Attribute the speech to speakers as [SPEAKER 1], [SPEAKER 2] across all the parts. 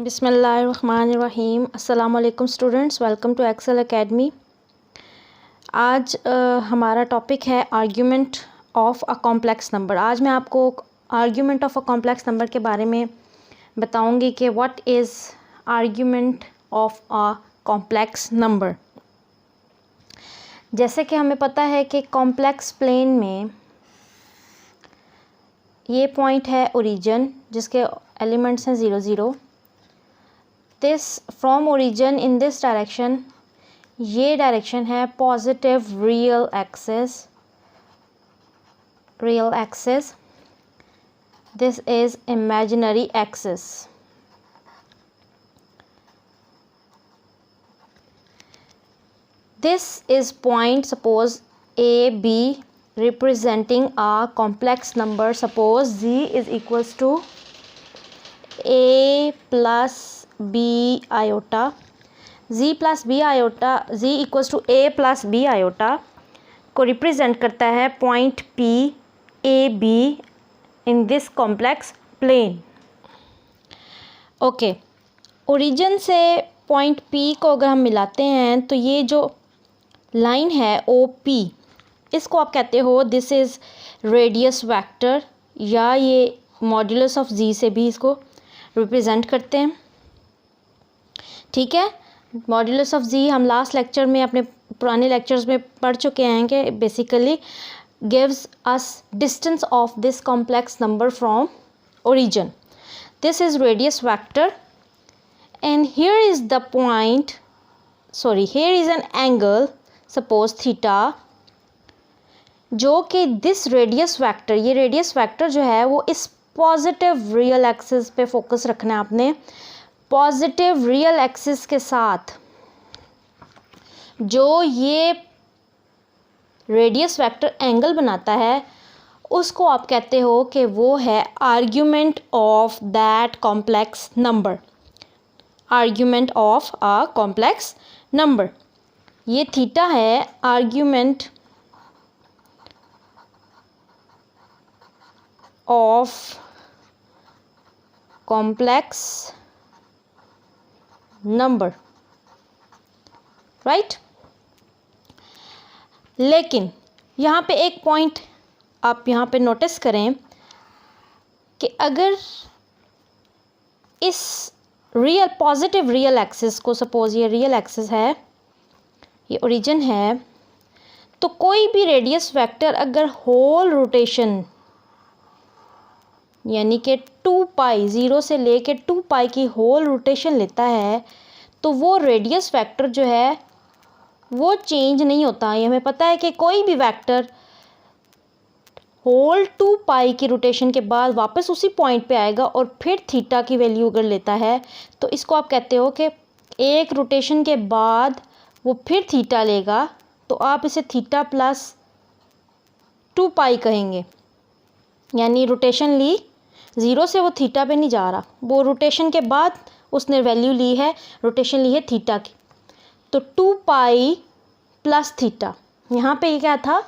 [SPEAKER 1] बिस्मिल्लाहिर्रहमानिर्रहीम। अस्सलाम वालेकुम students, welcome to Excel Academy. आज हमारा टॉपिक है argument of a complex number. आज मैं आपको argument of a complex number के बारे में बताऊंगी कि what is argument of a complex number. जैसे कि हमें पता है कि कॉम्प्लेक्स प्लेन में ये पॉइंट है ओरिजिन, जिसके एलिमेंट्स हैं 0 0। This from origin in this direction, ये डायरेक्शन है positive real axis, this is imaginary axis. This is point, suppose A, B, representing a complex number. Suppose Z is equals to A plus B iota. Z plus B iota, Z equals to A plus B iota को represent करता है point P A B in this complex plane. Okay, origin से point P को अगर हम मिलाते हैं तो ये जो लाइन है OP, इसको आप कहते हो दिस इज़ रेडियस वेक्टर, या ये मॉड्यूलस ऑफ Z से भी इसको रिप्रेजेंट करते हैं। ठीक है, मॉड्यूलस ऑफ Z हम लास्ट लेक्चर में, अपने पुराने लेक्चर्स में पढ़ चुके हैं कि basically gives us distance of this complex number from origin. This is radius vector and here is the point, sorry, here is an angle, suppose theta, जो कि दिस रेडियस वेक्टर, ये रेडियस वेक्टर जो है वो इस positive real axis पे focus रखना है आपने। पॉजिटिव रियल एक्सिस के साथ जो ये रेडियस वेक्टर एंगल बनाता है उसको आप कहते हो कि वो है argument of that complex number. Argument of a complex number, ये थीटा है argument of complex number, right. लेकिन यहाँ पे एक पॉइंट आप यहाँ पे नोटिस करें कि अगर इस रियल पॉजिटिव रियल एक्सिस को, सपोज ये रियल एक्सिस है, ये ओरिजिन है, तो कोई भी रेडियस वेक्टर अगर होल रोटेशन यानी कि 2 पाई, 0 से लेके 2 पाई की होल रोटेशन लेता है तो वो रेडियस वेक्टर जो है वो चेंज नहीं होता। ये हमें पता है कि कोई भी वेक्टर होल 2 पाई की रोटेशन के बाद वापस उसी पॉइंट पे आएगा और फिर थीटा की वैल्यू अगर लेता है तो इसको आप कहते हो कि एक रोटेशन के बाद वो फिर थीटा लेगा, तो आप इसे थीटा प्लस 2 पाई कहेंगे। यानी रोटेशन ली, 0 से वो थीटा पे नहीं जा रहा, वो रोटेशन के बाद उसने वैल्यू ली है, रोटेशन ली है थीटा की, तो 2 पाई प्लस थीटा। यहाँ पे ये क्या था,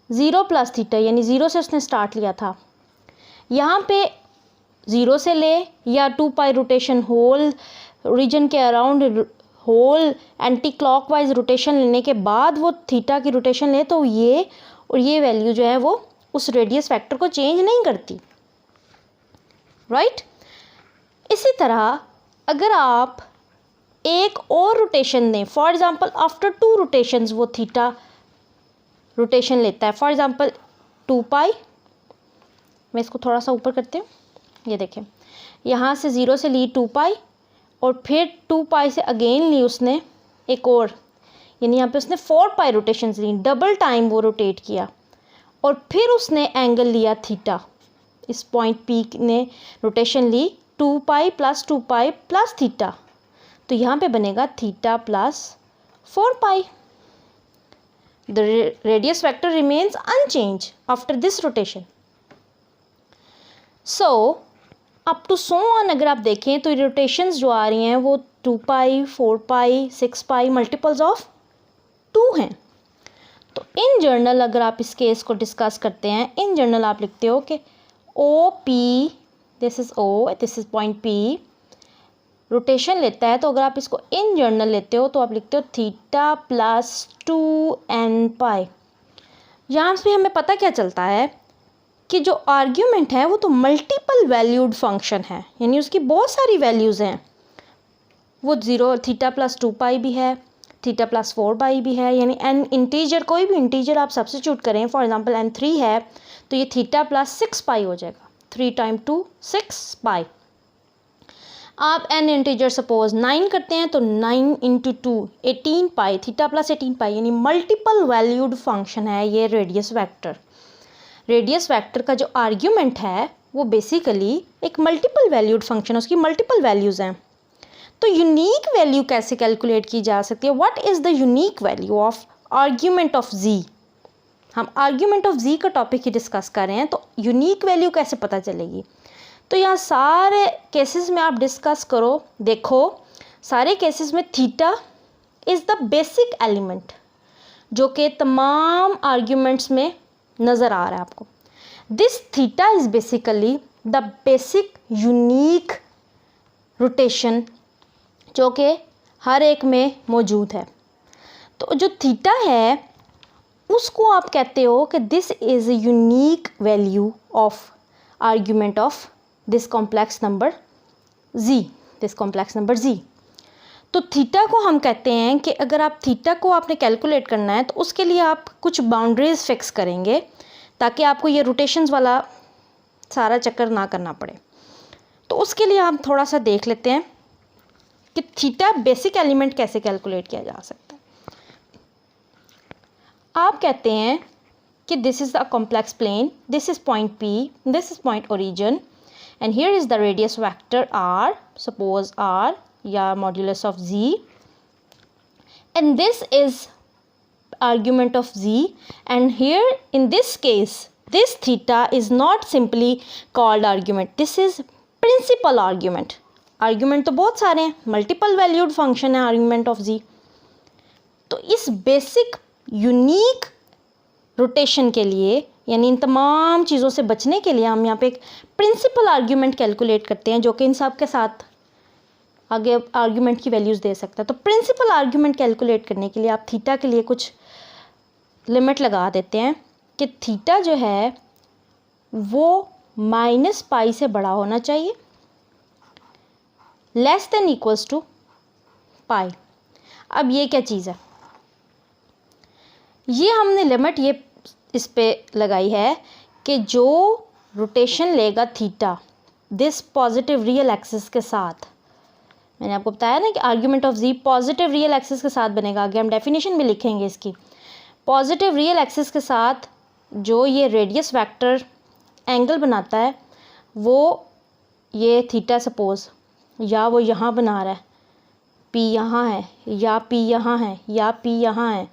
[SPEAKER 1] 0 प्लस थीटा, यानी 0 से उसने स्टार्ट लिया था। यहाँ पे 0 से ले या 2 पाई रोटेशन होल ओरिजिन के around whole anti clockwise rotation लेने के बाद वो थीटा की रोटेशन ले, तो ये और ये वैल्यू जो है वो उस रेडियस वेक्टर को चेंज नहीं करती, राइट। इसी तरह अगर आप एक और रोटेशन दें, फॉर एग्जांपल आफ्टर 2 रोटेशंस वो थीटा रोटेशन लेता है, फॉर एग्जांपल 2 पाई, मैं इसको थोड़ा सा ऊपर करती हूँ, ये देखें, यहाँ से 0 से ली 2 पाई और फिर 2 पाई से अगेन ली उसने एक और, यानी यहाँ पे उसने 4 पाई रोटेशंस ली, डबल टाइम वो रोटेट किया, और फिर उसने एंगल लिया थीटा। इस पॉइंट P ने रोटेशन ली 2 pi plus 2 pi plus theta, तो यहाँ पे बनेगा theta plus 4 pi. The radius vector remains unchange after this rotation. So up to so on अगर आप देखें तो रोटेशंस जो आ रही हैं वो 2 पाई, 4 पाई, 6 पाई, मल्टीपल्स ऑफ 2 हैं। तो इन जनरल अगर आप इस केस को डिस्कस करते हैं, इन जनरल आप लिखते हो कि OP, this is O, this is point P, rotation लेता है, तो अगर आप इसको इन जनरल लेते हो तो आप लिखते हो थीटा प्लस 2n पाई। यहाँ से हमें पता क्या चलता है कि जो आर्ग्यूमेंट है वो तो मल्टीपल वैल्यूड फंक्शन है, यानी उसकी बहुत सारी वैल्यूज़ हैं। वो ज़ीरो थीटा प्लस 2 पाई भी है, थीटा प्लस 4 पाई भी है, यानी एन इंटीजर, कोई भी इंटीजर आप सब्स्टिट्यूट करें, फॉर एग्जांपल n 3 है तो ये थीटा प्लस 6 पाई हो जाएगा। 3 टाइम 2 6 पाई। आप n इंटीजर सपोज 9 करते हैं तो 9 इंटू 2 18 पाई, थीटा प्लस 18 पाई, यानी मल्टीपल वैल्यूड फंक्शन है ये रेडियस वेक्टर। रेडियस वेक्टर का जो आर्ग्यूमेंट है वो बेसिकली एक मल्टीपल वैल्यूड फंक्शन है, उसकी मल्टीपल वैल्यूज़ हैं। तो यूनिक वैल्यू कैसे कैलकुलेट की जा सकती है? What is the unique value of argument of z? हम आर्ग्यूमेंट ऑफ z का टॉपिक ही डिस्कस कर रहे हैं, तो यूनिक वैल्यू कैसे पता चलेगी? तो यहाँ सारे केसेस में आप डिस्कस करो, देखो सारे केसेस में theta is the basic element जो कि तमाम आर्ग्यूमेंट्स में नज़र आ रहा है आपको। This theta is basically the basic unique rotation जो कि हर एक में मौजूद है। तो जो थीटा है उसको आप कहते हो कि this is a unique value of argument of this complex number z, this complex number z। तो थीटा को हम कहते हैं कि अगर आप थीटा को आपने कैलकुलेट करना है तो उसके लिए आप कुछ बाउंड्रीज फिक्स करेंगे ताकि आपको ये रोटेशंस वाला सारा चक्कर ना करना पड़े। तो उसके लिए हम थोड़ा सा देख लेते हैं कि थीटा बेसिक एलिमेंट कैसे कैलकुलेट किया जा सकता है। आप कहते हैं कि this is the complex plane, this is point P, this is point origin and here is the radius vector R, suppose R या modulus of z, and this is argument of z, and here in this case this theta is not simply called argument, this is principal argument। argument तो बहुत सारे हैं, multiple valued function है argument of z। तो इस basic unique rotation के लिए, यानी इन तमाम चीज़ों से बचने के लिए, हम यहाँ पे एक प्रिंसिपल आर्ग्यूमेंट कैलकुलेट करते हैं जो कि इन सब के साथ आगे आर्ग्यूमेंट की वैल्यूज़ दे सकता है। तो प्रिंसिपल आर्ग्यूमेंट कैलकुलेट करने के लिए आप थीटा के लिए कुछ लिमिट लगा देते हैं कि थीटा जो है वो माइनस पाई से बड़ा होना चाहिए, लेस देन इक्वल्स टू पाई। अब ये क्या चीज़ है? ये हमने लिमिट ये इस पे लगाई है कि जो रोटेशन लेगा theta this positive real axis के साथ, मैंने आपको बताया ना कि argument of z positive real axis के साथ बनेगा, आगे हम डेफिनेशन में लिखेंगे इसकी। पॉजिटिव रियल एक्सिस के साथ जो ये रेडियस वेक्टर एंगल बनाता है वो ये थीटा सपोज, या वो यहाँ बना रहा है, p यहाँ है या p यहाँ है या p यहाँ है,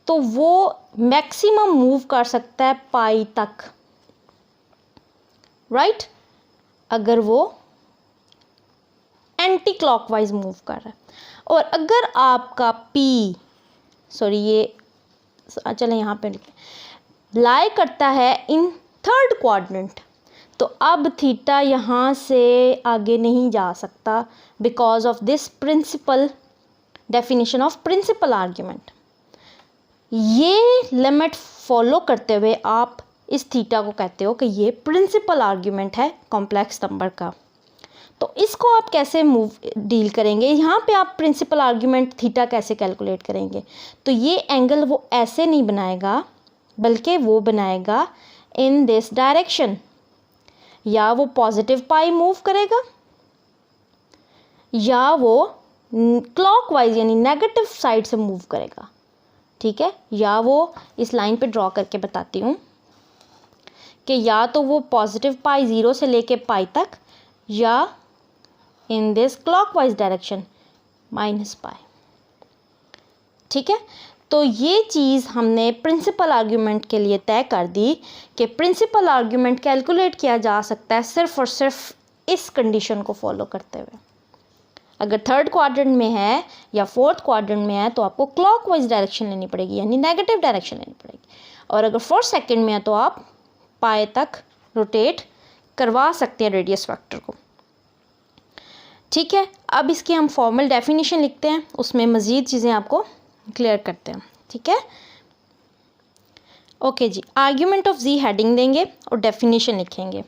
[SPEAKER 1] तो वो मैक्सिमम मूव कर सकता है पाई तक, राइट? अगर वो एंटी क्लॉकवाइज मूव कर रहा है। और अगर आपका p, सॉरी ये चलें यहाँ पे लाई करता है इन थर्ड क्वाड्रेंट, तो अब थीटा यहाँ से आगे नहीं जा सकता because of this principle definition of principle argument. ये लिमिट फॉलो करते हुए आप इस थीटा को कहते हो कि ये प्रिंसिपल आर्ग्यूमेंट है कॉम्प्लेक्स नंबर का। तो इसको आप कैसे डील करेंगे? यहाँ पे आप प्रिंसिपल आर्ग्यूमेंट थीटा कैसे कैलकुलेट करेंगे? तो ये एंगल वो ऐसे नहीं बनाएगा बल्कि वो बनाएगा इन दिस डायरेक्शन, या वो पॉजिटिव पाई मूव करेगा या वो क्लॉकवाइज यानी नेगेटिव साइड से मूव करेगा, ठीक है? या वो इस लाइन पे ड्रॉ करके बताती हूँ कि या तो वो पॉजिटिव पाई 0 से लेके पाई तक, या in this clockwise direction minus pi, ठीक है? तो ये चीज़ हमने प्रिंसिपल आर्ग्यूमेंट के लिए तय कर दी कि प्रिंसिपल आर्ग्यूमेंट कैलकुलेट किया जा सकता है सिर्फ और सिर्फ इस कंडीशन को फॉलो करते हुए। अगर थर्ड क्वाड्रेंट में है या फोर्थ क्वाड्रेंट में है तो आपको क्लॉकवाइज डायरेक्शन लेनी पड़ेगी, यानी नेगेटिव डायरेक्शन लेनी पड़ेगी। और अगर फोर्थ सेकंड में है तो आप पाई तक रोटेट करवा सकते हैं रेडियस वेक्टर को। ठीक है, अब इसकी हम फॉर्मल डेफिनेशन लिखते हैं, उसमें मज़ीद चीज़ें आपको क्लियर करते हैं। ठीक है, ओके जी, आर्ग्यूमेंट ऑफ जी हेडिंग देंगे और डेफिनेशन लिखेंगे।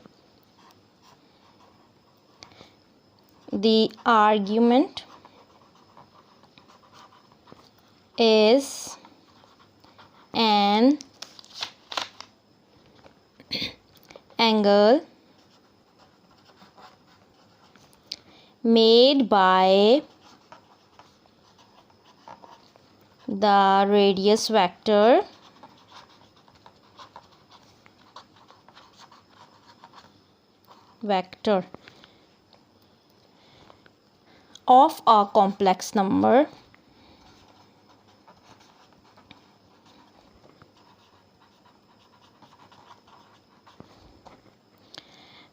[SPEAKER 1] The argument is an angle made by the radius vector of a complex number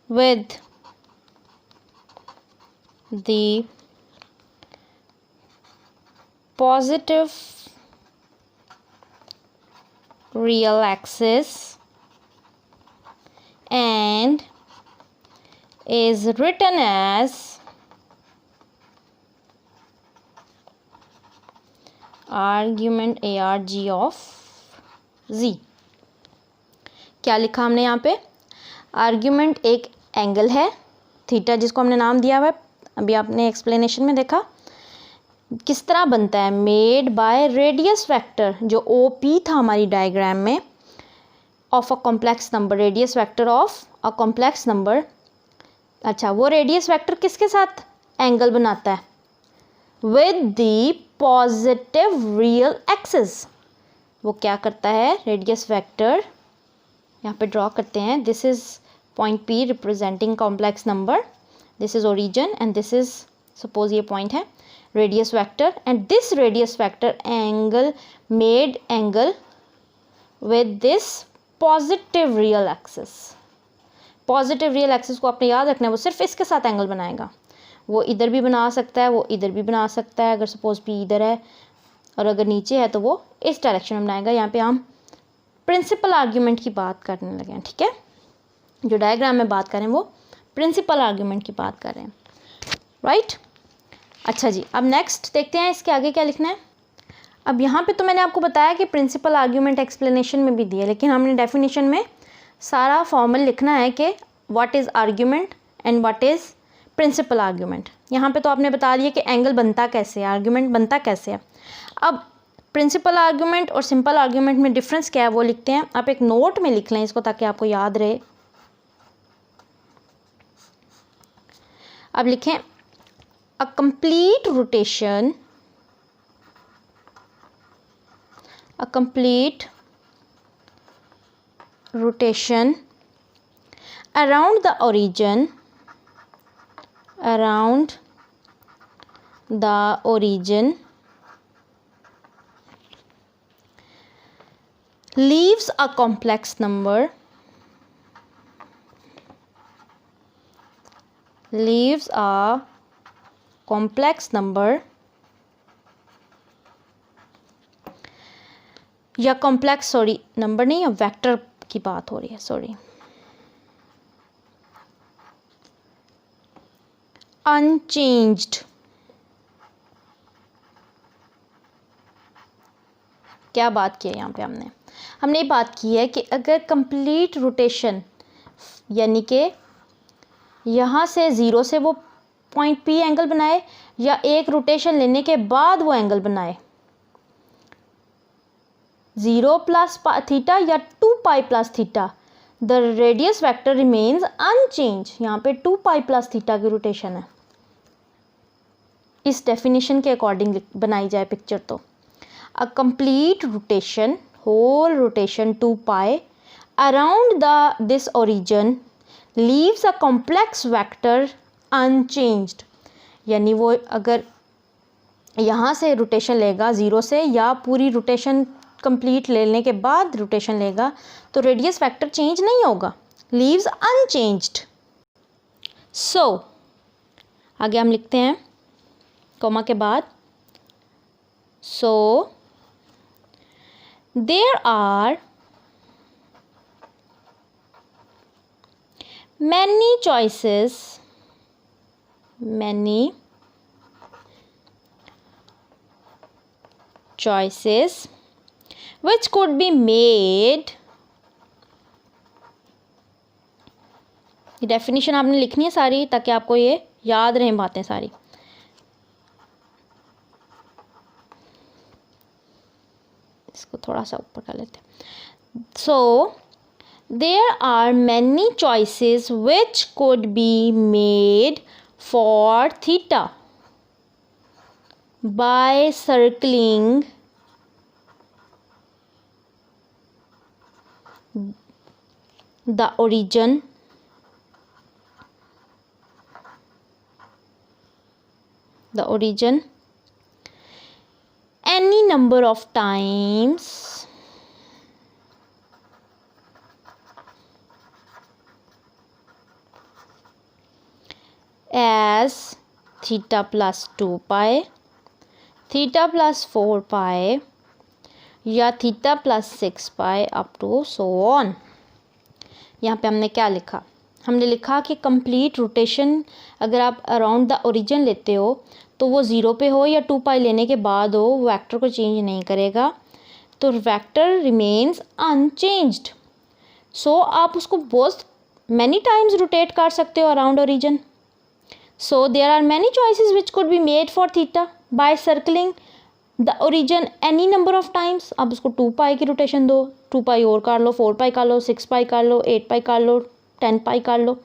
[SPEAKER 1] with the positive real axis and is written as argument arg of z। क्या लिखा हमने यहाँ पे? Argument एक angle है थीटा, जिसको हमने नाम दिया हुआ है, अभी आपने एक्सप्लेनेशन में देखा। किस तरह बनता है? मेड बाय रेडियस वेक्टर, जो ओ पी था हमारी डायग्राम में, of a complex number, radius vector of a complex number. अच्छा, वो रेडियस वेक्टर किसके साथ एंगल बनाता है? With the positive real axis. वो क्या करता है? रेडियस वेक्टर यहाँ पे ड्रॉ करते हैं। This is point P representing complex number, this is origin and this is, suppose ये पॉइंट है, radius vector, and this radius vector angle made angle with this positive real axis. Positive real axis को आपने याद रखना है, वो सिर्फ इसके साथ एंगल बनाएगा। वो इधर भी बना सकता है, वो इधर भी बना सकता है, अगर सपोज पी इधर है और अगर नीचे है तो वो इस डायरेक्शन में बनाएगा। यहाँ पे हम प्रिंसिपल आर्ग्यूमेंट की बात करने लगे हैं। ठीक है, जो डायग्राम में बात करें वो प्रिंसिपल आर्ग्यूमेंट की बात कर रहे हैं, राइट। अच्छा जी, अब नेक्स्ट देखते हैं इसके आगे क्या लिखना है। अब यहाँ पे तो मैंने आपको बताया कि प्रिंसिपल आर्ग्यूमेंट एक्सप्लेनेशन में भी दिया, लेकिन हमने डेफिनेशन में सारा फॉर्मल लिखना है कि what is argument and what is principle argument. यहाँ पे तो आपने बता दिया कि एंगल बनता कैसे है, आर्ग्यूमेंट बनता कैसे है। अब प्रिंसिपल आर्ग्यूमेंट और सिंपल आर्ग्यूमेंट में डिफरेंस क्या है वो लिखते हैं। आप एक नोट में लिख लें इसको ताकि आपको याद रहे। अब लिखें अ complete rotation, a complete rotation around the origin, around the origin leaves a complex number, leaves a complex number या कॉम्प्लेक्स, सॉरी नंबर नहीं, अब वेक्टर की बात हो रही है, सॉरी, अनचेंज्ड। क्या बात की है यहाँ पे? हमने ये बात की है कि अगर कंप्लीट रोटेशन, यानी कि यहाँ से ज़ीरो से वो पॉइंट पी एंगल बनाए या एक रोटेशन लेने के बाद वो एंगल बनाए, 0 प्लस थीटा या 2 pi plus theta, the radius vector remains unchange. यहाँ पे 2 पाई प्लस थीटा की रोटेशन है, इस डेफिनेशन के अकॉर्डिंग बनाई जाए पिक्चर तो a complete rotation, whole rotation 2 pi around this origin leaves a complex vector unchanged. यानी वो अगर यहाँ से रोटेशन लेगा ज़ीरो से या पूरी रोटेशन कंप्लीट लेने के बाद रोटेशन लेगा तो रेडियस वेक्टर चेंज नहीं होगा, लीव्स अनचेंज्ड। सो आगे हम लिखते हैं कॉमा के बाद, so there are many choices many choices which could be made, ये डेफिनेशन आपने लिखनी है सारी ताकि आपको ये याद रहें बातें सारी। इसको थोड़ा सा ऊपर कर लेते हैं। So there are many choices which could be made for theta by circling the origin any number of times as theta plus 2 pi, theta plus 4 pi या theta plus 6 pi up to so on. यहाँ पे हमने क्या लिखा? हमने लिखा कि complete rotation अगर आप अराउंड द ओरिजिन लेते हो तो वो 0 पे हो या 2 पाई लेने के बाद हो, वेक्टर को चेंज नहीं करेगा, तो वेक्टर रिमेन्स अनचेंज्ड। सो आप उसको बहुत मैनी टाइम्स रोटेट कर सकते हो around origin. So there are many choices which could be made for theta by circling the origin any number of times. आप उसको 2 पाई की रोटेशन दो, 2 पाई और कर लो, 4 पाई कर लो, 6 पाई कर लो, 8 पाई कर लो, 10 पाई कर लो,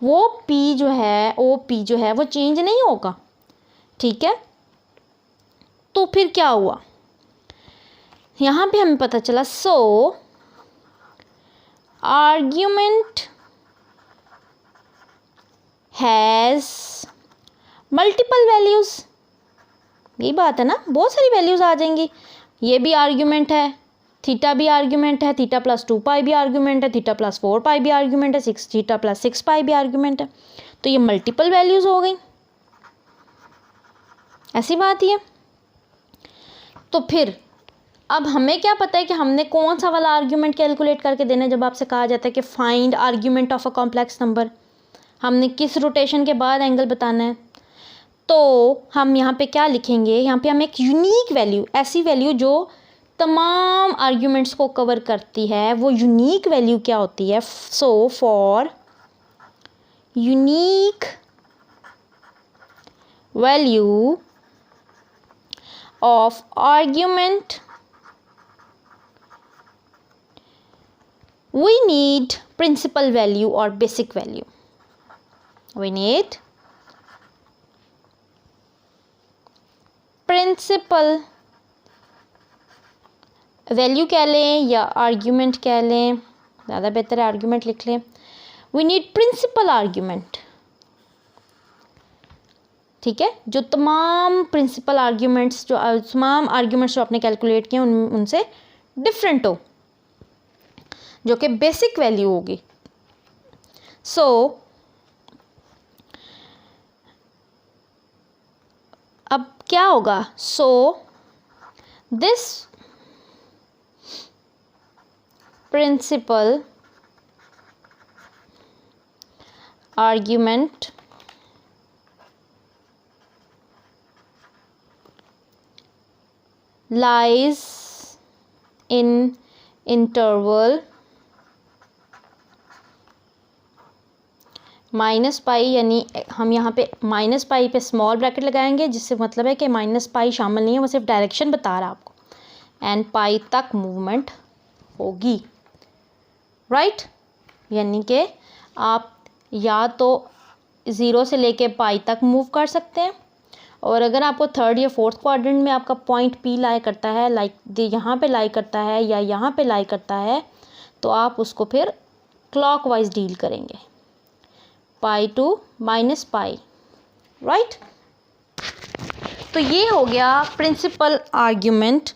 [SPEAKER 1] वो पी जो है वो चेंज नहीं होगा। ठीक है, तो फिर क्या हुआ यहाँ पे हमें पता चला। सो आर्ग्यूमेंट हैज़ मल्टीपल वैल्यूज़। यही बात है ना, बहुत सारी वैल्यूज़ आ जाएंगी। ये भी आर्ग्यूमेंट है, थीटा भी आर्ग्यूमेंट है, थीटा प्लस 2 पाई भी आर्ग्यूमेंट है, थीटा प्लस 4 पाई भी आर्ग्यूमेंट है, थीटा प्लस 6 पाई भी आर्ग्यूमेंट है। तो ये मल्टीपल वैल्यूज़ हो गई, ऐसी बात ही है। तो फिर अब हमें क्या पता है कि हमने कौन सा वाला आर्ग्यूमेंट कैलकुलेट करके देना है। जब आपसे कहा जाता है कि find argument of a complex number, हमने किस रोटेशन के बाद एंगल बताना है, तो हम यहाँ पे क्या लिखेंगे? यहाँ पे हम एक यूनिक वैल्यू, ऐसी वैल्यू जो तमाम आर्ग्यूमेंट्स को कवर करती है, वो यूनिक वैल्यू क्या होती है? So for unique value of argument we need principal value or basic value. We need principal value कह लें या argument कह लें, ज़्यादा बेहतर है argument लिख लें। We need principal argument, ठीक है, जो तमाम प्रिंसिपल आर्ग्यूमेंट्स जो आपने कैलकुलेट किए उनसे डिफरेंट हो, जो कि बेसिक वैल्यू होगी। सो अब क्या होगा? So this principle argument lies in interval minus pi, यानी हम यहाँ पे माइनस पाई पे स्मॉल ब्रैकेट लगाएंगे, जिससे मतलब है कि माइनस पाई शामिल नहीं है, वो सिर्फ डायरेक्शन बता रहा है आपको, एंड पाई तक मूवमेंट होगी, राइट। यानी कि आप या तो 0 से लेके पाई तक मूव कर सकते हैं, और अगर आपको थर्ड या फोर्थ क्वाड्रेंट में आपका पॉइंट पी लाई करता है, लाइक यहाँ पे लाई करता है या यहाँ पे लाई करता है, तो आप उसको फिर क्लॉकवाइज डील करेंगे, पाई टू माइनस पाई, राइट। तो ये हो गया प्रिंसिपल आर्ग्यूमेंट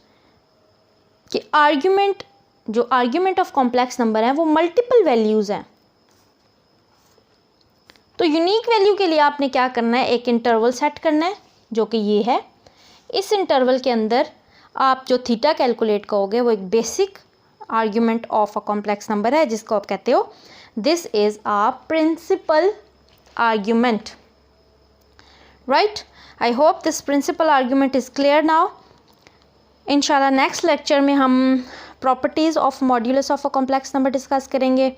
[SPEAKER 1] कि आर्ग्यूमेंट जो आर्ग्यूमेंट ऑफ कॉम्प्लेक्स नंबर है वो मल्टीपल वैल्यूज़ हैं। तो यूनिक वैल्यू के लिए आपने क्या करना है? एक इंटरवल सेट करना है, जो कि ये है। इस इंटरवल के अंदर आप जो थीटा कैलकुलेट करोगे वो एक basic argument of a complex number है, जिसको आप कहते हो this is a principle argument. Right. I hope this principle argument is clear now. इंशाल्लाह नेक्स्ट लेक्चर में हम properties of modulus of a complex number discuss करेंगे।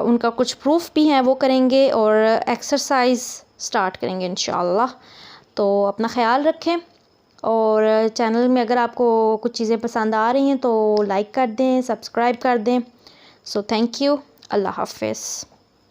[SPEAKER 1] उनका कुछ प्रूफ भी हैं वो करेंगे और एक्सरसाइज स्टार्ट करेंगे इंशाल्लाह। तो अपना ख्याल रखें और चैनल में अगर आपको कुछ चीज़ें पसंद आ रही हैं तो लाइक कर दें, सब्सक्राइब कर दें। So thank you. अल्लाह हाफ़िज़।